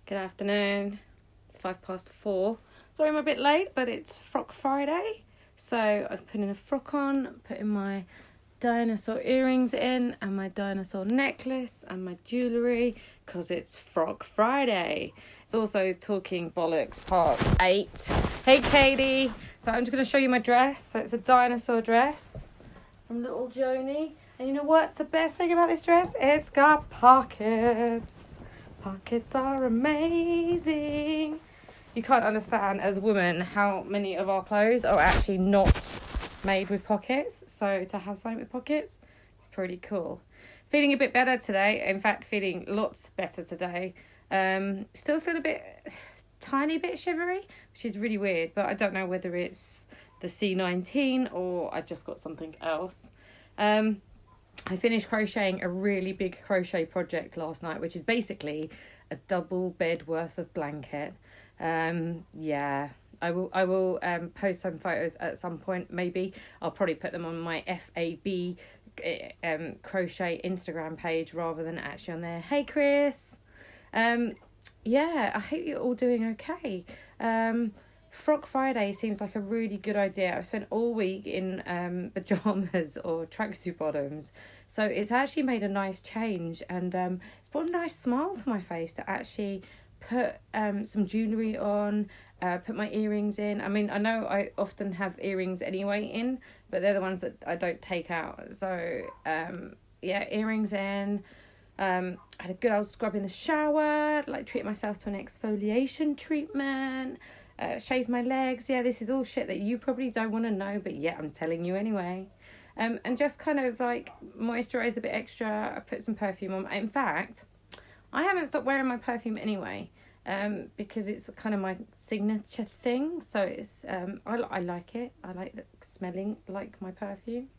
Good afternoon. It's 4:05. Sorry I'm a bit late, but it's Frock Friday. So I've put in a frock on, putting my dinosaur earrings in and my dinosaur necklace and my jewellery because it's Frock Friday. It's also Talking Bollocks Part 8. Hey Katie. So I'm just going to show you my dress. So it's a dinosaur dress from Little Joni. And you know what's the best thing about this dress? It's got pockets. Pockets are amazing. You can't understand as women how many of our clothes are actually not made with pockets. So to have something with pockets, it's pretty cool. Feeling a bit better today. In fact, feeling lots better today. Still feel tiny bit shivery, which is really weird. But I don't know whether it's the C19 or I just got something else. I finished crocheting a really big crochet project last night, which is basically a double bed worth of blanket. I will post some photos at some point. Maybe I'll probably put them on my FAB crochet Instagram page rather than actually on there. Hey Chris. I hope you're all doing okay. Frock Friday seems like a really good idea. I've spent all week in pajamas or tracksuit bottoms, so it's actually made a nice change, and it's brought a nice smile to my face to actually put some jewellery on, put my earrings in. I mean, I know I often have earrings anyway in, but they're the ones that I don't take out. So earrings in. I had a good old scrub in the shower, treat myself to an exfoliation treatment. Shave my legs. Yeah, this is all shit that you probably don't want to know, but yeah, I'm telling you anyway. And just kind of moisturize a bit extra. I put some perfume on. In fact, I haven't stopped wearing my perfume anyway, because it's kind of my signature thing. So it's I like it. I like smelling like my perfume.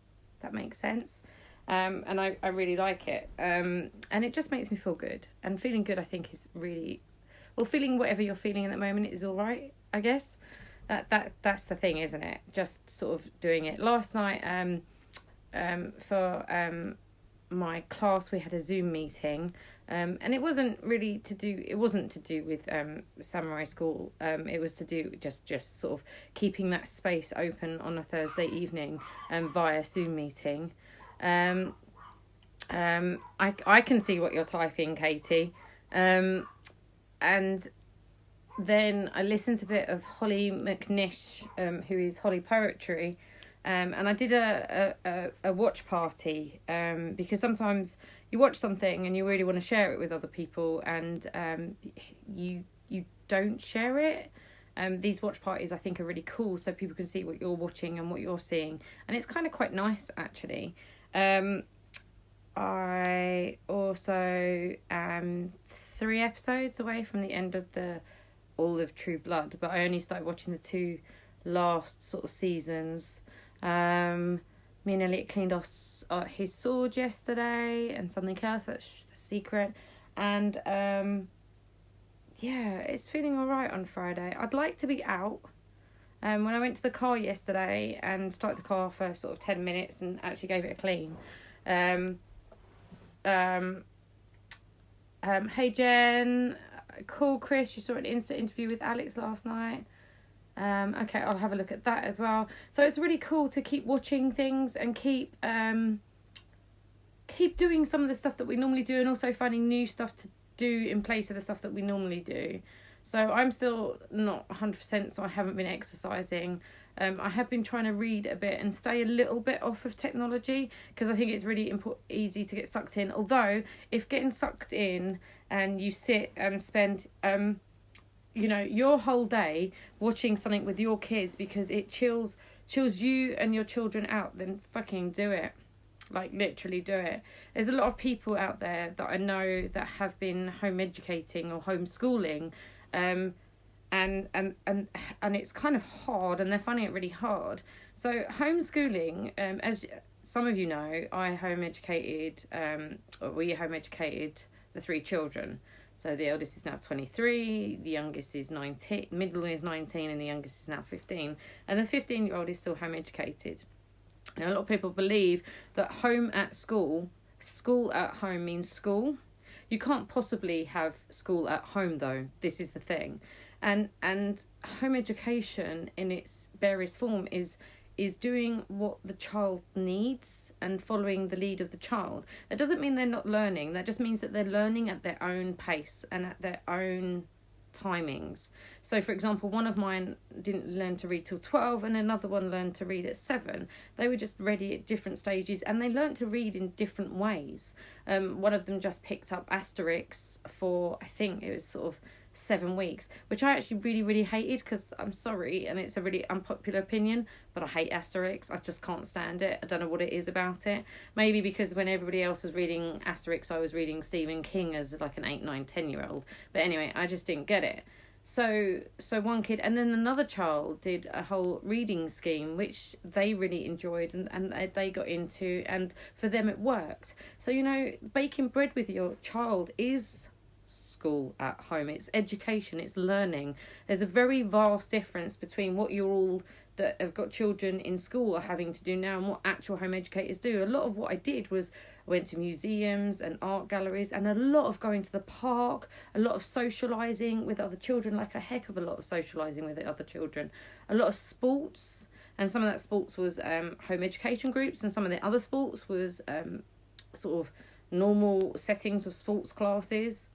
That makes sense. And I really like it. And it just makes me feel good. And feeling good, I think, is really... Well, feeling whatever you're feeling at the moment is all right, I guess. That's the thing, isn't it? Just sort of doing it. Last night, for my class, we had a Zoom meeting, and it wasn't to do with Samurai School. It was to do just sort of keeping that space open on a Thursday evening, via Zoom meeting. I can see what you're typing, Katie. And then I listened to a bit of Holly McNish, who is Holly Poetry, and I did a watch party, because sometimes you watch something and you really want to share it with other people, and you don't share it. These watch parties I think are really cool, so people can see what you're watching and what you're seeing, and it's kind of quite nice actually. I also am 3 episodes away from the end of all of True Blood, but I only started watching the 2 last sort of seasons. Me and Elliot cleaned off his sword yesterday and something else, but it's a secret. And it's feeling all right on Friday. I'd like to be out. When I went to the car yesterday and started the car for sort of 10 minutes and actually gave it a clean. Hey Jen, cool Chris, you saw an Insta interview with Alex last night. Okay, I'll have a look at that as well. So it's really cool to keep watching things and keep doing some of the stuff that we normally do, and also finding new stuff to do in place of the stuff that we normally do. So I'm still not 100%, so I haven't been exercising. I have been trying to read a bit and stay a little bit off of technology, because I think it's really easy to get sucked in. Although, if getting sucked in and you sit and spend, your whole day watching something with your kids because it chills you and your children out, then fucking do it. Literally do it. There's a lot of people out there that I know that have been home educating or homeschooling, and it's kind of hard, and they're finding it really hard. So homeschooling, as some of you know, we home educated the 3 children. So the eldest is now 23, the youngest is 19, middle is 19, and the youngest is now 15. And the 15-year-old is still home educated. And a lot of people believe that home at school at home means school. You can't possibly have school at home, though. This is the thing. And home education in its various form is doing what the child needs and following the lead of the child. That doesn't mean they're not learning. That just means that they're learning at their own pace and at their own timings. So, for example, one of mine didn't learn to read till 12 and another one learned to read at 7. They were just ready at different stages and they learned to read in different ways. One of them just picked up Asterix for, I think it was sort of 7 weeks, which I actually really, really hated, because I'm sorry, and it's a really unpopular opinion, but I hate Asterix. I just can't stand it. I don't know what it is about it. Maybe because when everybody else was reading Asterix, I was reading Stephen King as like an 8, 9, 10-year-old. But anyway, I just didn't get it. So one kid, and then another child did a whole reading scheme, which they really enjoyed and they got into, and for them it worked. So, you know, baking bread with your child is school at home. It's education, it's learning. There's a very vast difference between what you're all that have got children in school are having to do now and what actual home educators do. A lot of what I did was I went to museums and art galleries, and a lot of going to the park, a lot of socialising with other children, like a heck of a lot of socialising with the other children, a lot of sports, and some of that sports was home education groups, and some of the other sports was sort of normal settings of sports classes.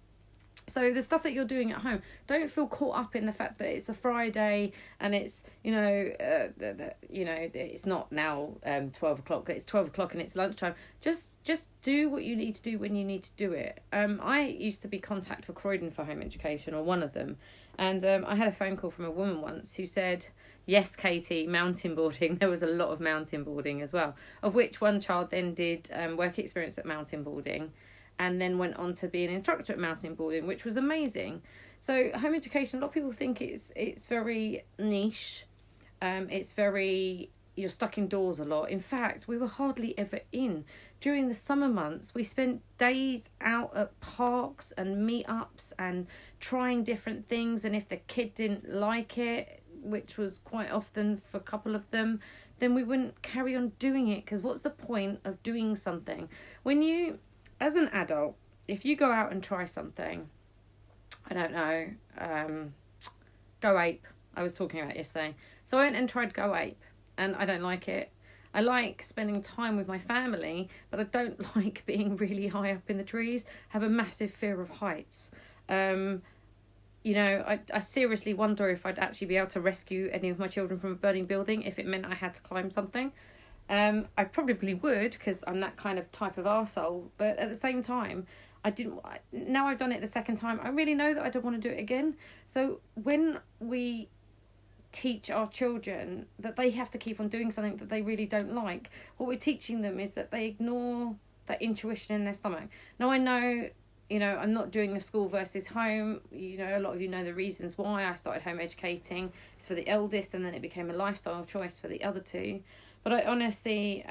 So the stuff that you're doing at home, don't feel caught up in the fact that it's a Friday and it's, it's not now 12 o'clock, it's 12 o'clock and it's lunchtime. Just do what you need to do when you need to do it. I used to be contact for Croydon for home education, or one of them. And I had a phone call from a woman once who said, yes, Katie, mountain boarding. There was a lot of mountain boarding as well, of which one child then did work experience at mountain boarding, and then went on to be an instructor at mountain boarding, which was amazing. So home education, a lot of people think it's very niche. It's very, you're stuck indoors a lot. In fact, we were hardly ever in. During the summer months, we spent days out at parks and meetups and trying different things. And if the kid didn't like it, which was quite often for a couple of them, then we wouldn't carry on doing it, because what's the point of doing something when you... As an adult, if you go out and try something, I don't know, Go Ape, I was talking about yesterday. So I went and tried Go Ape, and I don't like it. I like spending time with my family, but I don't like being really high up in the trees, have a massive fear of heights. I seriously wonder if I'd actually be able to rescue any of my children from a burning building if it meant I had to climb something. I probably would, because I'm that kind of type of arsehole, but at the same time, now I've done it the second time, I really know that I don't want to do it again. So when we teach our children that they have to keep on doing something that they really don't like, what we're teaching them is that they ignore that intuition in their stomach. Now I know, I'm not doing the school versus home. A lot of you know the reasons why I started home educating. It's for the eldest, and then it became a lifestyle choice for the other two. But I honestly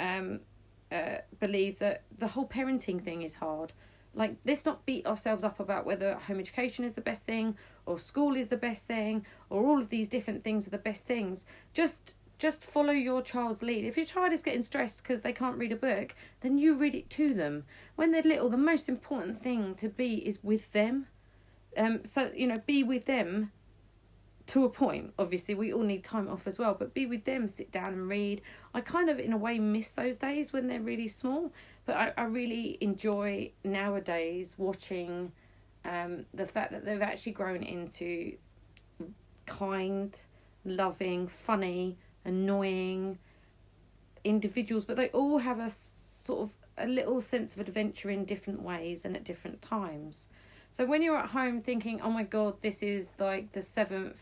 believe that the whole parenting thing is hard. Like, let's not beat ourselves up about whether home education is the best thing, or school is the best thing, or all of these different things are the best things. Just follow your child's lead. If your child is getting stressed because they can't read a book, then you read it to them. When they're little, the most important thing to be is with them. Be with them. To a point, obviously, we all need time off as well, but be with them, sit down and read. I kind of, in a way, miss those days when they're really small, but I really enjoy nowadays watching the fact that they've actually grown into kind, loving, funny, annoying individuals, but they all have a sort of a little sense of adventure in different ways and at different times. So when you're at home thinking, oh my God, this is like the 7th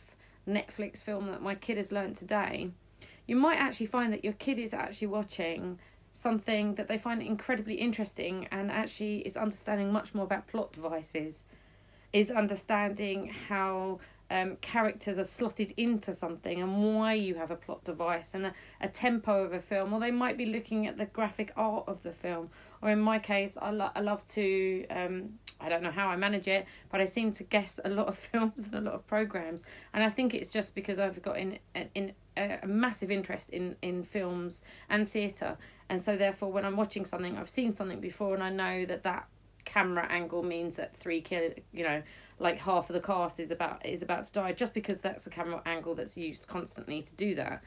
Netflix film that my kid has learnt today, you might actually find that your kid is actually watching something that they find incredibly interesting, and actually is understanding much more about plot devices, is understanding how characters are slotted into something and why you have a plot device and a tempo of a film, or they might be looking at the graphic art of the film. Or in my case, I love to, I don't know how I manage it, but I seem to guess a lot of films and a lot of programs. And I think it's just because I've got in a massive interest in films and theatre. And so therefore, when I'm watching something, I've seen something before and I know that camera angle means that like half of the cast is about to die, just because that's a camera angle that's used constantly to do that.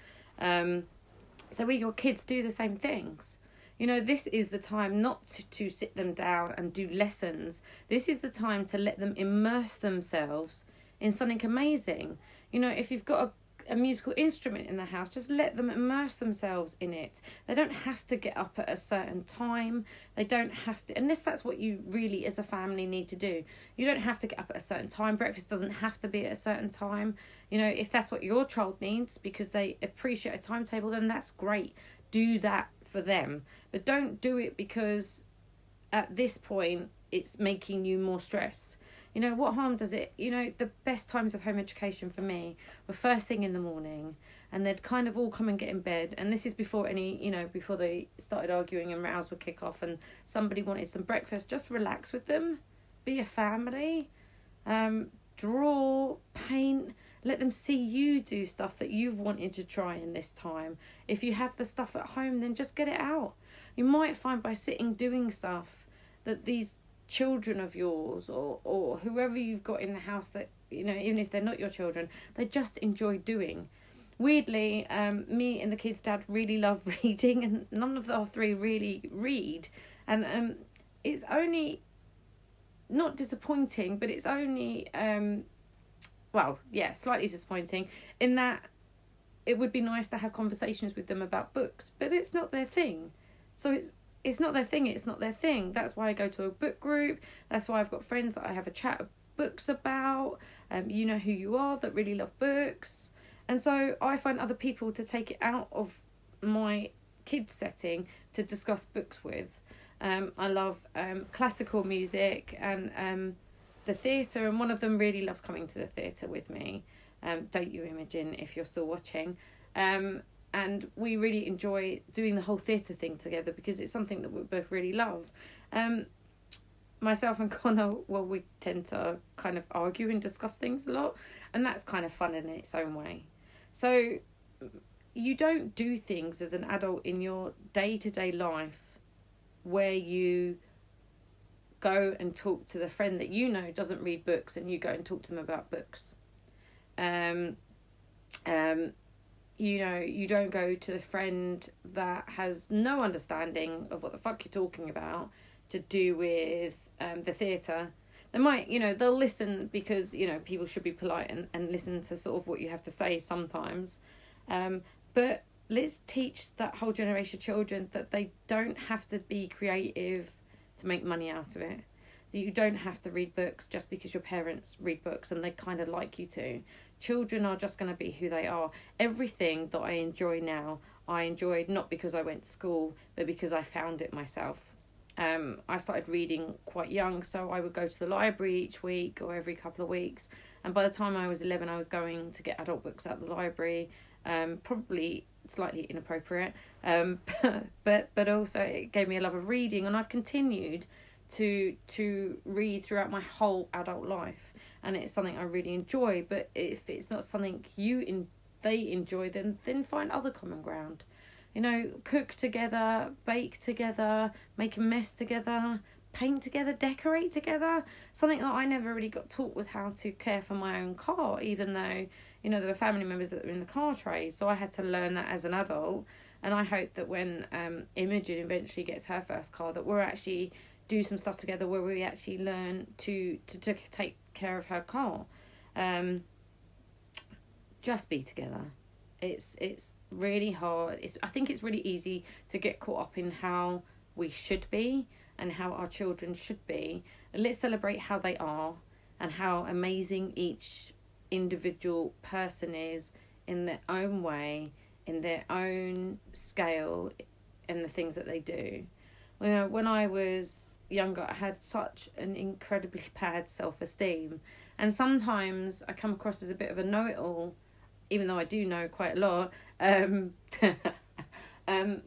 So your kids do the same things. This is the time not to sit them down and do lessons. This is the time to let them immerse themselves in something amazing. If you've got a musical instrument in the house, just let them immerse themselves in it. They don't have to get up at a certain time. They don't have to, unless that's what you really as a family need to do. You don't have to get up at a certain time. Breakfast doesn't have to be at a certain time. If that's what your child needs because they appreciate a timetable, then that's great. Do that for them. But don't do it because at this point it's making you more stressed. What harm does it? The best times of home education for me were first thing in the morning, and they'd kind of all come and get in bed. And this is before before they started arguing and rows would kick off and somebody wanted some breakfast. Just relax with them, be a family, draw, paint, let them see you do stuff that you've wanted to try in this time. If you have the stuff at home, then just get it out. You might find by sitting doing stuff that these children of yours or whoever you've got in the house that even if they're not your children, they just enjoy doing. Weirdly, me and the kids' dad really love reading, and none of our three really read, and it's only not disappointing, but it's only slightly disappointing in that it would be nice to have conversations with them about books, but it's not their thing. So it's not their thing, it's not their thing. That's why I go to a book group. That's why I've got friends that I have a chat of books about. You know who you are that really love books. And so I find other people to take it out of my kids' setting to discuss books with. I love classical music and the theatre, and one of them really loves coming to the theatre with me. Don't you, Imogen, if you're still watching. And we really enjoy doing the whole theatre thing together because it's something that we both really love. Myself and Connor, we tend to kind of argue and discuss things a lot, and that's kind of fun in its own way. So you don't do things as an adult in your day-to-day life where you go and talk to the friend that doesn't read books and you go and talk to them about books. You don't go to the friend that has no understanding of what the fuck you're talking about to do with the theatre. They might, they'll listen because, people should be polite and listen to sort of what you have to say sometimes. But let's teach that whole generation of children that they don't have to be creative to make money out of it. That you don't have to read books just because your parents read books and they kind of like you to. Children are just going to be who they are. Everything that I enjoy now, I enjoyed not because I went to school, but because I found it myself. I started reading quite young, so I would go to the library each week or every couple of weeks. And by the time I was 11, I was going to get adult books out of the library. Probably slightly inappropriate, but also it gave me a love of reading, and I've continued to read throughout my whole adult life, and it's something I really enjoy. But if it's not something they enjoy, then find other common ground. Cook together, bake together, make a mess together, paint together, decorate together. Something that I never really got taught was how to care for my own car, even though there were family members that were in the car trade. So I had to learn that as an adult, and I hope that when Imogen eventually gets her first car, that we'll actually do some stuff together where we actually learn to take care of her car. Just be together. It's really hard. I think it's really easy to get caught up in how we should be and how our children should be. And let's celebrate how they are and how amazing each individual person is in their own way, in their own scale, in the things that they do. When I was younger, I had such an incredibly bad self-esteem, and sometimes I come across as a bit of a know-it-all, even though I do know quite a lot,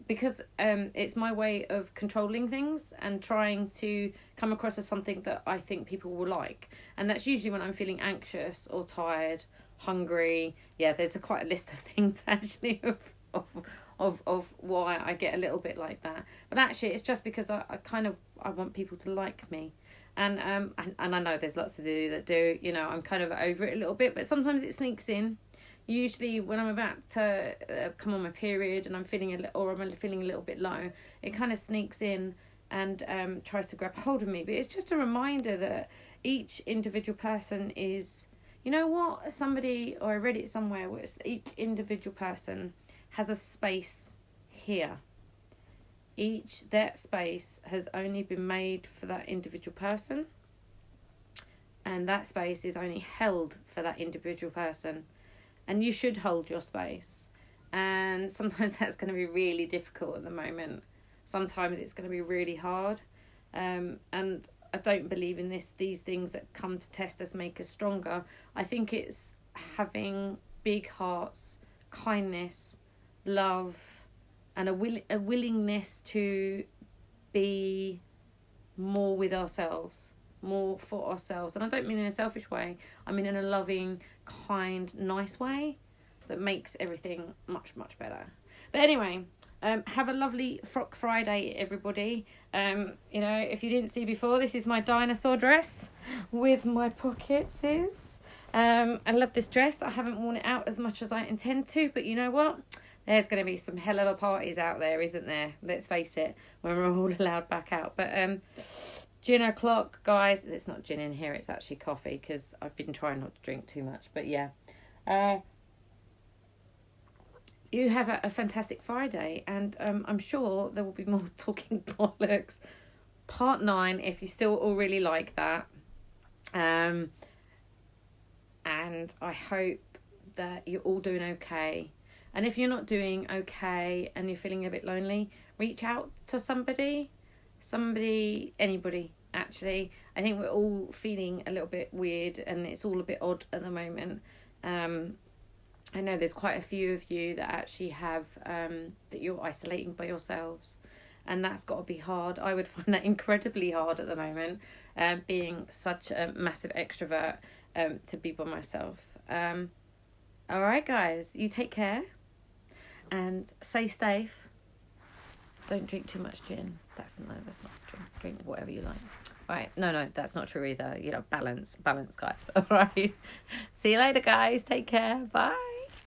because it's my way of controlling things and trying to come across as something that I think people will like. And that's usually when I'm feeling anxious or tired, hungry. Yeah, there's quite a list of things actually of why I get a little bit like that. But actually it's just because I want people to like me. And I know there's lots of you that do, you know, I'm kind of over it a little bit, but sometimes it sneaks in. Usually when I'm about to come on my period and I'm feeling I'm feeling a little bit low, it kind of sneaks in and tries to grab hold of me. But it's just a reminder that each individual person is, you know what, or I read it somewhere, where each individual person has a space here. That space has only been made for that individual person, and that space is only held for that individual person, and you should hold your space. And sometimes that's going to be really difficult at the moment. Sometimes it's going to be really hard, and I don't believe in these things that come to test us make us stronger. I think it's having big hearts, kindness, love, and a willingness to be more with ourselves, more for ourselves. And I don't mean in a selfish way. I mean in a loving, kind, nice way that makes everything much, much better. But anyway, have a lovely Frock Friday, everybody. You know, if you didn't see before, this is my dinosaur dress with my pockets. I love this dress. I haven't worn it out as much as I intend to, but you know what? There's going to be some hell of a parties out there, isn't there? Let's face it, when we're all allowed back out. But gin o'clock, guys. It's not gin in here, it's actually coffee, because I've been trying not to drink too much. But yeah. You have a fantastic Friday, and I'm sure there will be more Talking Bollocks part 9 if you still all really like that. And I hope that you're all doing okay. And if you're not doing okay and you're feeling a bit lonely, reach out to somebody, anybody, actually. I think we're all feeling a little bit weird and it's all a bit odd at the moment. I know there's quite a few of you that actually have, that you're isolating by yourselves. And that's got to be hard. I would find that incredibly hard at the moment, being such a massive extrovert, to be by myself. All right, guys, you take care and stay safe. Don't drink too much gin. That's not gin. Drink whatever you like. All right, no, that's not true either. You know, balance, guys. All right. See you later, guys. Take care. Bye.